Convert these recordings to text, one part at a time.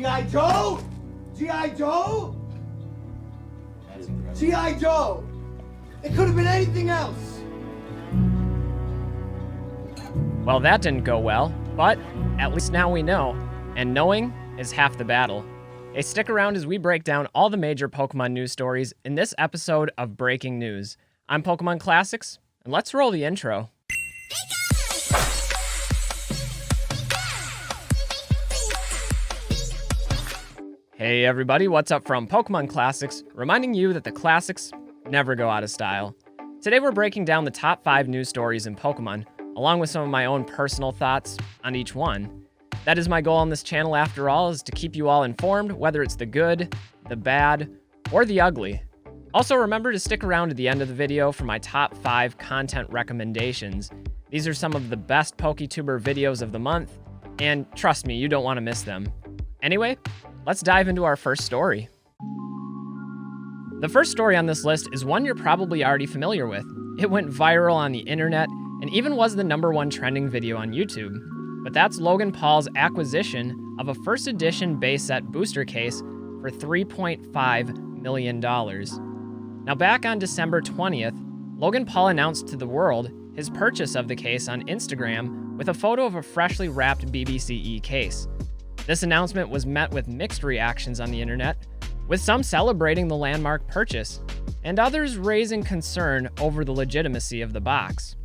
G.I. Joe? G.I. Joe? G.I. Joe. It could have been anything else. Well, that didn't go well, but at least now we know, and knowing is half the battle. Hey, stick around as we break down all the major Pokemon news stories in this episode of Breaking News. I'm Pokemon Classics, and let's roll the intro. Hey everybody, what's up from Pokemon Classics, reminding you that the classics never go out of style. Today we're breaking down the top 5 news stories in Pokemon, along with some of my own personal thoughts on each one. That is my goal on this channel after all, is to keep you all informed, whether it's the good, the bad, or the ugly. Also remember to stick around to the end of the video for my top 5 content recommendations. These are some of the best PokeTuber videos of the month, and trust me, you don't want to miss them. Anyway, let's dive into our first story. The first story on this list is one you're probably already familiar with. It went viral on the internet and even was the #1 trending video on YouTube. But that's Logan Paul's acquisition of a first edition base set booster case for $3.5 million. Now back on December 20th, Logan Paul announced to the world his purchase of the case on Instagram with a photo of a freshly wrapped PWCC case. This announcement was met with mixed reactions on the internet, with some celebrating the landmark purchase, and others raising concern over the legitimacy of the box.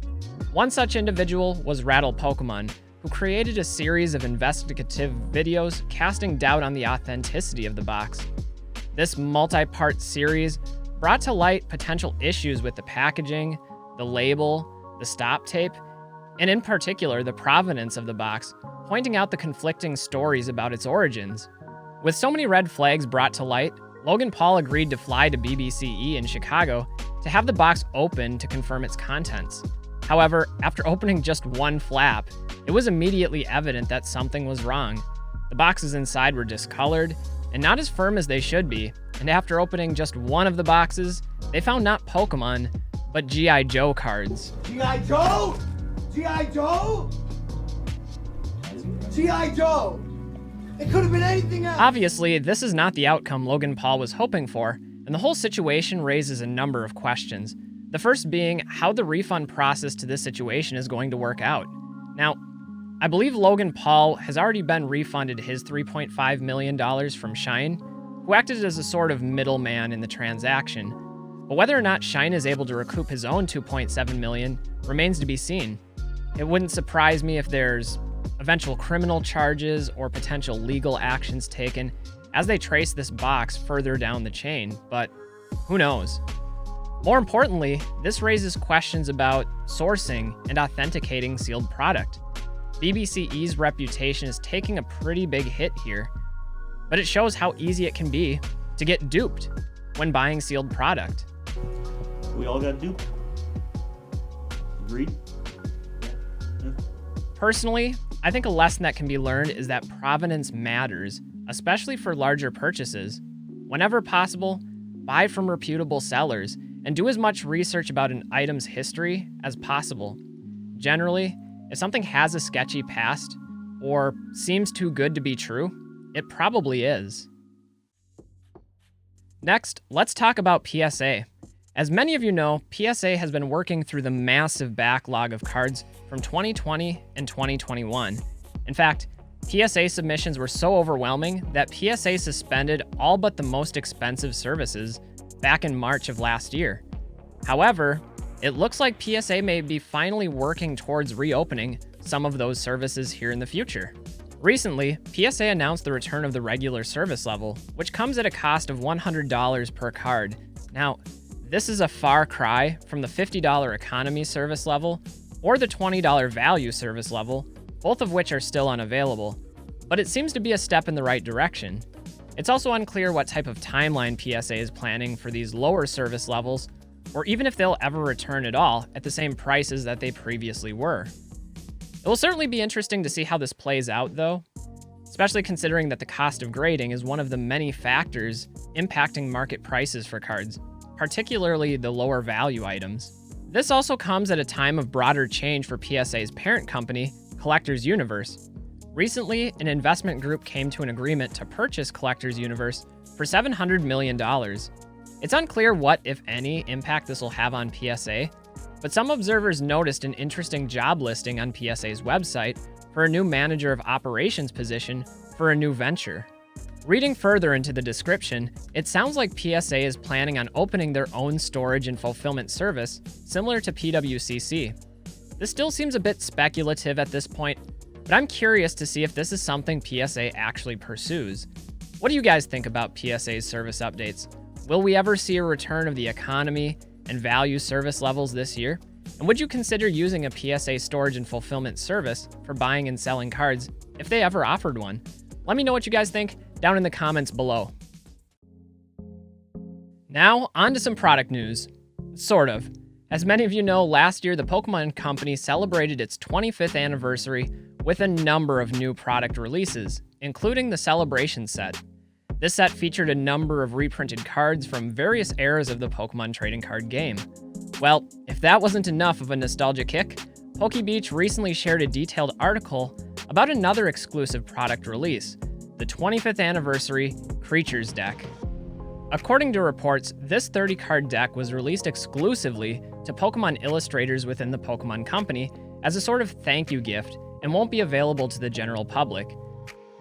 One such individual was Rattle Pokemon, who created a series of investigative videos casting doubt on the authenticity of the box. This multi-part series brought to light potential issues with the packaging, the label, the stop tape, and in particular the provenance of the box, pointing out the conflicting stories about its origins. With so many red flags brought to light, Logan Paul agreed to fly to PWCC in Chicago to have the box opened to confirm its contents. However, after opening just one flap, it was immediately evident that something was wrong. The boxes inside were discolored and not as firm as they should be, and after opening just one of the boxes, they found not Pokemon, but G.I. Joe cards. G.I. Joe? G.I. Joe? G.I. Joe. It could have been anything else. Obviously, this is not the outcome Logan Paul was hoping for, and the whole situation raises a number of questions. The first being how the refund process to this situation is going to work out. Now, I believe Logan Paul has already been refunded his $3.5 million from Shine, who acted as a sort of middleman in the transaction. But whether or not Shine is able to recoup his own $2.7 million remains to be seen. It wouldn't surprise me if there's eventual criminal charges or potential legal actions taken as they trace this box further down the chain, but who knows? More importantly, this raises questions about sourcing and authenticating sealed product. PWCC's reputation is taking a pretty big hit here, but it shows how easy it can be to get duped when buying sealed product. We all got duped. Agreed? Yeah. Personally, I think a lesson that can be learned is that provenance matters, especially for larger purchases. Whenever possible, buy from reputable sellers and do as much research about an item's history as possible. Generally, if something has a sketchy past or seems too good to be true, it probably is. Next, let's talk about PSA. As many of you know, PSA has been working through the massive backlog of cards from 2020 and 2021. In fact, PSA submissions were so overwhelming that PSA suspended all but the most expensive services back in March of last year. However, it looks like PSA may be finally working towards reopening some of those services here in the future. Recently, PSA announced the return of the regular service level, which comes at a cost of $100 per card. Now, this is a far cry from the $50 economy service level or the $20 value service level, both of which are still unavailable, but it seems to be a step in the right direction. It's also unclear what type of timeline PSA is planning for these lower service levels, or even if they'll ever return at all at the same prices that they previously were. It will certainly be interesting to see how this plays out though, especially considering that the cost of grading is one of the many factors impacting market prices for cards, particularly the lower value items. This also comes at a time of broader change for PSA's parent company, Collectors Universe. Recently, an investment group came to an agreement to purchase Collector's Universe for $700 million. It's unclear what, if any, impact this will have on PSA, but some observers noticed an interesting job listing on PSA's website for a new manager of operations position for a new venture. Reading further into the description, it sounds like PSA is planning on opening their own storage and fulfillment service, similar to PWCC. This still seems a bit speculative at this point, but I'm curious to see if this is something PSA actually pursues. What do you guys think about PSA's service updates? Will we ever see a return of the economy and value service levels this year? And would you consider using a PSA storage and fulfillment service for buying and selling cards if they ever offered one? Let me know what you guys think down in the comments below. Now, on to some product news. Sort of. As many of you know, last year the Pokemon Company celebrated its 25th anniversary with a number of new product releases, including the Celebration set. This set featured a number of reprinted cards from various eras of the Pokemon trading card game. Well, if that wasn't enough of a nostalgia kick, PokeBeach recently shared a detailed article about another exclusive product release, the 25th anniversary Creatures deck. According to reports, this 30-card deck was released exclusively to Pokemon illustrators within the Pokemon Company as a sort of thank you gift and won't be available to the general public.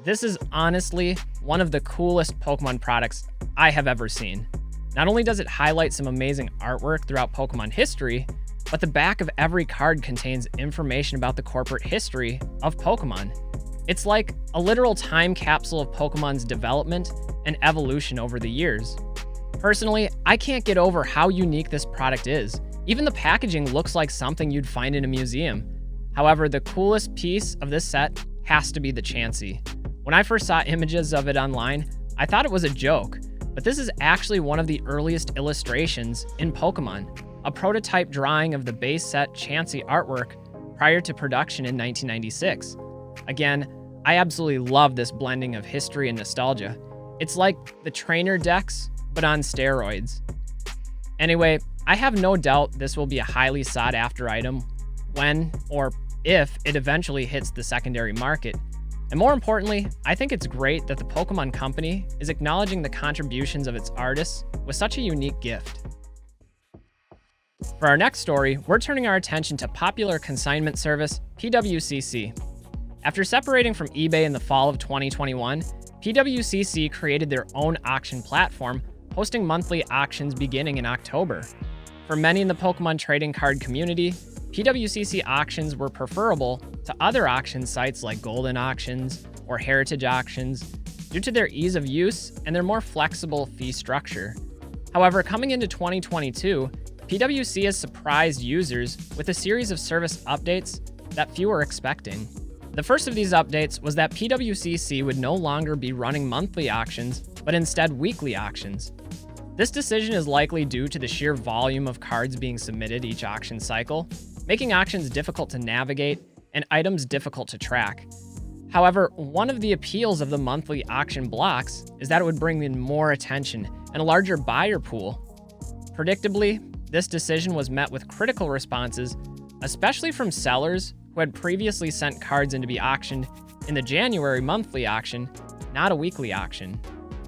This is honestly one of the coolest Pokemon products I have ever seen. Not only does it highlight some amazing artwork throughout Pokemon history, but the back of every card contains information about the corporate history of Pokemon. It's like a literal time capsule of Pokemon's development and evolution over the years. Personally, I can't get over how unique this product is. Even the packaging looks like something you'd find in a museum. However, the coolest piece of this set has to be the Chansey. When I first saw images of it online, I thought it was a joke, but this is actually one of the earliest illustrations in Pokemon, a prototype drawing of the base set Chansey artwork prior to production in 1996. Again, I absolutely love this blending of history and nostalgia. It's like the trainer decks, but on steroids. Anyway, I have no doubt this will be a highly sought after item when, or if, it eventually hits the secondary market. And more importantly, I think it's great that the Pokemon Company is acknowledging the contributions of its artists with such a unique gift. For our next story, we're turning our attention to popular consignment service PWCC. After separating from eBay in the fall of 2021, PWCC created their own auction platform, hosting monthly auctions beginning in October. For many in the Pokemon trading card community, PWCC auctions were preferable to other auction sites like Golden Auctions or Heritage Auctions due to their ease of use and their more flexible fee structure. However, coming into 2022, PWC has surprised users with a series of service updates that few were expecting. The first of these updates was that PWCC would no longer be running monthly auctions, but instead weekly auctions. This decision is likely due to the sheer volume of cards being submitted each auction cycle, making auctions difficult to navigate and items difficult to track. However, one of the appeals of the monthly auction blocks is that it would bring in more attention and a larger buyer pool. Predictably, this decision was met with critical responses, especially from sellers who had previously sent cards in to be auctioned in the January monthly auction, not a weekly auction.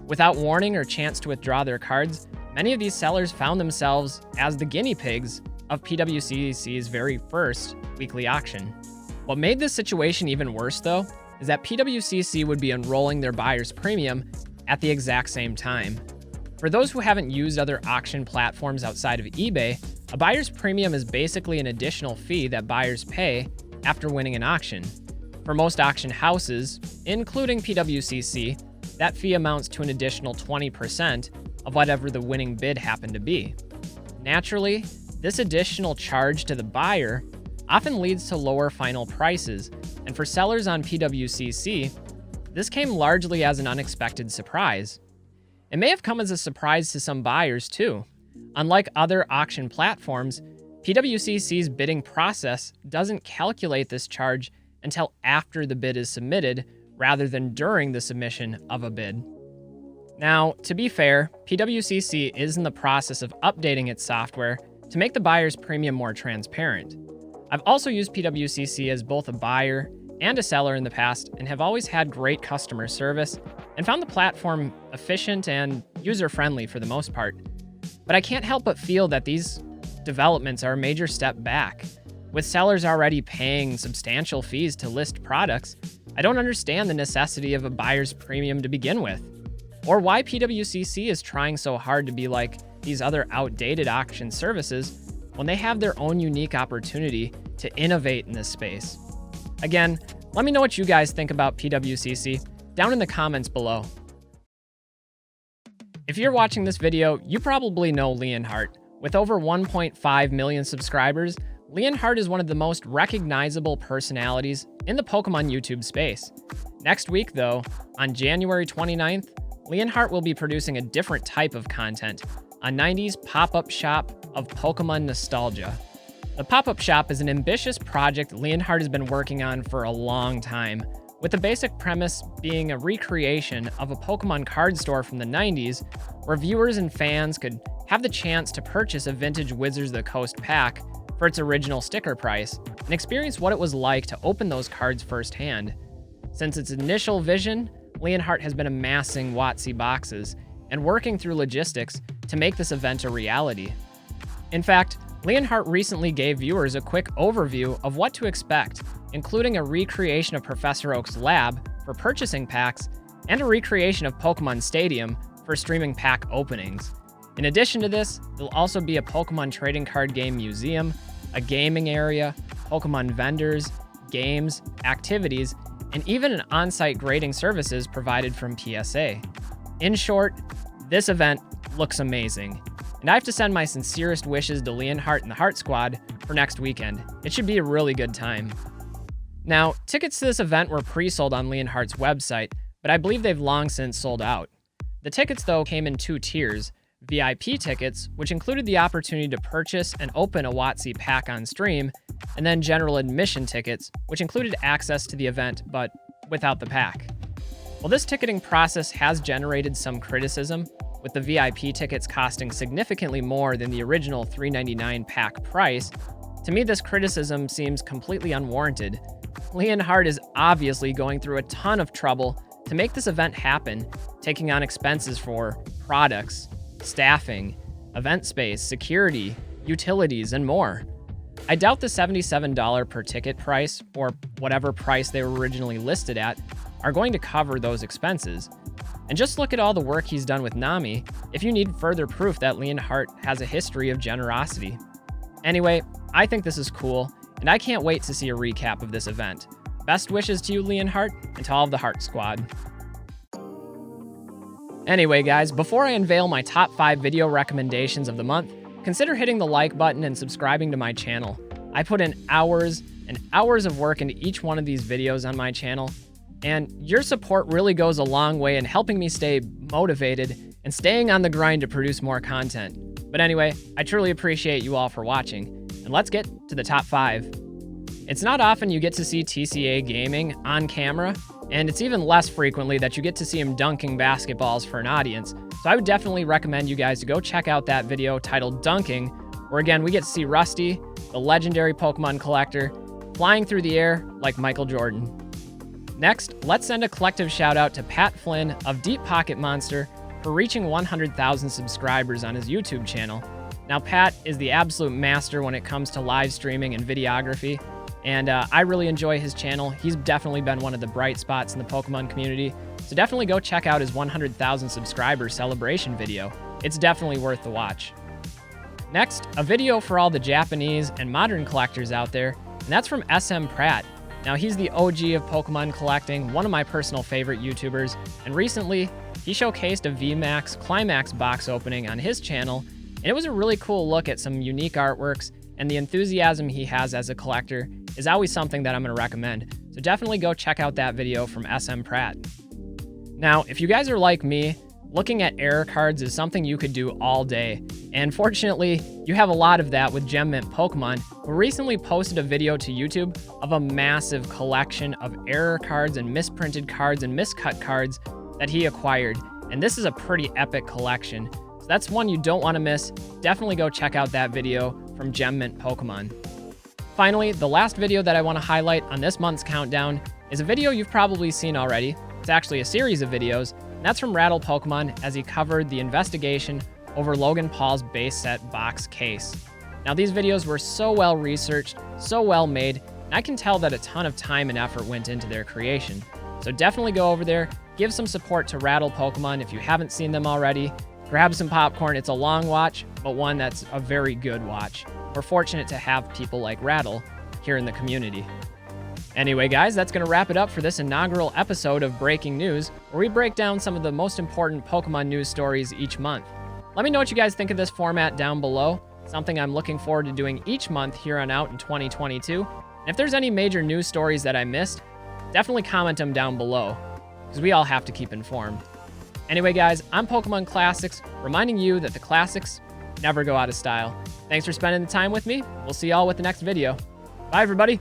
Without warning or chance to withdraw their cards, many of these sellers found themselves as the guinea pigs of PWCC's very first weekly auction. What made this situation even worse, though, is that PWCC would be enrolling their buyer's premium at the exact same time. For those who haven't used other auction platforms outside of eBay, a buyer's premium is basically an additional fee that buyers pay after winning an auction. For most auction houses, including PWCC, that fee amounts to an additional 20% of whatever the winning bid happened to be. Naturally, this additional charge to the buyer often leads to lower final prices, and for sellers on PWCC, this came largely as an unexpected surprise. It may have come as a surprise to some buyers too. Unlike other auction platforms, PWCC's bidding process doesn't calculate this charge until after the bid is submitted, rather than during the submission of a bid. Now, to be fair, PWCC is in the process of updating its software to make the buyer's premium more transparent. I've also used PWCC as both a buyer and a seller in the past and have always had great customer service and found the platform efficient and user-friendly for the most part. But I can't help but feel that these developments are a major step back. With sellers already paying substantial fees to list products, I don't understand the necessity of a buyer's premium to begin with, or why PWCC is trying so hard to be like these other outdated auction services when they have their own unique opportunity to innovate in this space. Again, let me know what you guys think about PWCC down in the comments below. If you're watching this video, you probably know Leonhart. With over 1.5 million subscribers, Leonhart is one of the most recognizable personalities in the Pokemon YouTube space. Next week, though, on January 29th, Leonhart will be producing a different type of content, a 90s pop-up shop of Pokemon nostalgia. The pop-up shop is an ambitious project Leonhart has been working on for a long time, with the basic premise being a recreation of a Pokemon card store from the 90s, where viewers and fans could have the chance to purchase a vintage Wizards of the Coast pack for its original sticker price, and experience what it was like to open those cards firsthand. Since its initial vision, Leonhart has been amassing WotC boxes and working through logistics to make this event a reality. In fact, Leonhart recently gave viewers a quick overview of what to expect, including a recreation of Professor Oak's lab for purchasing packs, and a recreation of Pokemon Stadium for streaming pack openings. In addition to this, there'll also be a Pokemon trading card game museum, a gaming area, Pokemon vendors, games, activities, and even an on-site grading services provided from PSA. In short, this event looks amazing, and I have to send my sincerest wishes to Leonhart and the Heart Squad for next weekend. It should be a really good time. Now, tickets to this event were pre-sold on Leonhart's website, but I believe they've long since sold out. The tickets, though, came in two tiers: VIP tickets, which included the opportunity to purchase and open a WotC pack on stream, and then general admission tickets, which included access to the event, but without the pack. Well, this ticketing process has generated some criticism, with the VIP tickets costing significantly more than the original $3.99 pack price. To me, this criticism seems completely unwarranted. Leonhart is obviously going through a ton of trouble to make this event happen, taking on expenses for products, staffing, event space, security, utilities, and more. I doubt the $77 per ticket price, or whatever price they were originally listed at, are going to cover those expenses. And just look at all the work he's done with Nami if you need further proof that Leonhart has a history of generosity. Anyway, I think this is cool, and I can't wait to see a recap of this event. Best wishes to you, Leonhart, and to all of the Heart Squad. Anyway, guys, before I unveil my top 5 video recommendations of the month, consider hitting the like button and subscribing to my channel. I put in hours and hours of work into each one of these videos on my channel, and your support really goes a long way in helping me stay motivated and staying on the grind to produce more content. But anyway, I truly appreciate you all for watching, and let's get to the top 5. It's not often you get to see TCA gaming on camera, and it's even less frequently that you get to see him dunking basketballs for an audience. So I would definitely recommend you guys to go check out that video titled Dunking, where again, we get to see Rusty, the legendary Pokemon collector, flying through the air like Michael Jordan. Next, let's send a collective shout out to Pat Flynn of Deep Pocket Monster for reaching 100,000 subscribers on his YouTube channel. Now, Pat is the absolute master when it comes to live streaming and videography, and I really enjoy his channel. He's definitely been one of the bright spots in the Pokemon community, so definitely go check out his 100,000 subscriber celebration video. It's definitely worth the watch. Next, a video for all the Japanese and modern collectors out there, and that's from SMPratte. Now, he's the OG of Pokemon collecting, one of my personal favorite YouTubers, and recently, he showcased a VMAX Climax box opening on his channel, and it was a really cool look at some unique artworks, and the enthusiasm he has as a collector is always something that I'm going to recommend. So definitely go check out that video from SMPratte. Now, if you guys are like me, looking at error cards is something you could do all day, and fortunately, you have a lot of that with Gem Mint Pokemon, who recently posted a video to YouTube of a massive collection of error cards and misprinted cards and miscut cards that he acquired, and this is a pretty epic collection. So that's one you don't want to miss. Definitely go check out that video from Gem Mint Pokemon. Finally, the last video that I want to highlight on this month's countdown is a video you've probably seen already. It's actually a series of videos, and that's from Rattle Pokemon as he covered the investigation over Logan Paul's base set box case. Now, these videos were so well researched, so well made, and I can tell that a ton of time and effort went into their creation. So definitely go over there, give some support to Rattle Pokemon if you haven't seen them already. Grab some popcorn. It's a long watch, but one that's a very good watch. We're fortunate to have people like Rattle here in the community. Anyway, guys, that's going to wrap it up for this inaugural episode of Breaking News, where we break down some of the most important Pokemon news stories each month. Let me know what you guys think of this format down below. Something I'm looking forward to doing each month here on out in 2022. And if there's any major news stories that I missed, definitely comment them down below, because we all have to keep informed. Anyway, guys, I'm Pokemon Classics, reminding you that the classics never go out of style. Thanks for spending the time with me. We'll see y'all with the next video. Bye, everybody.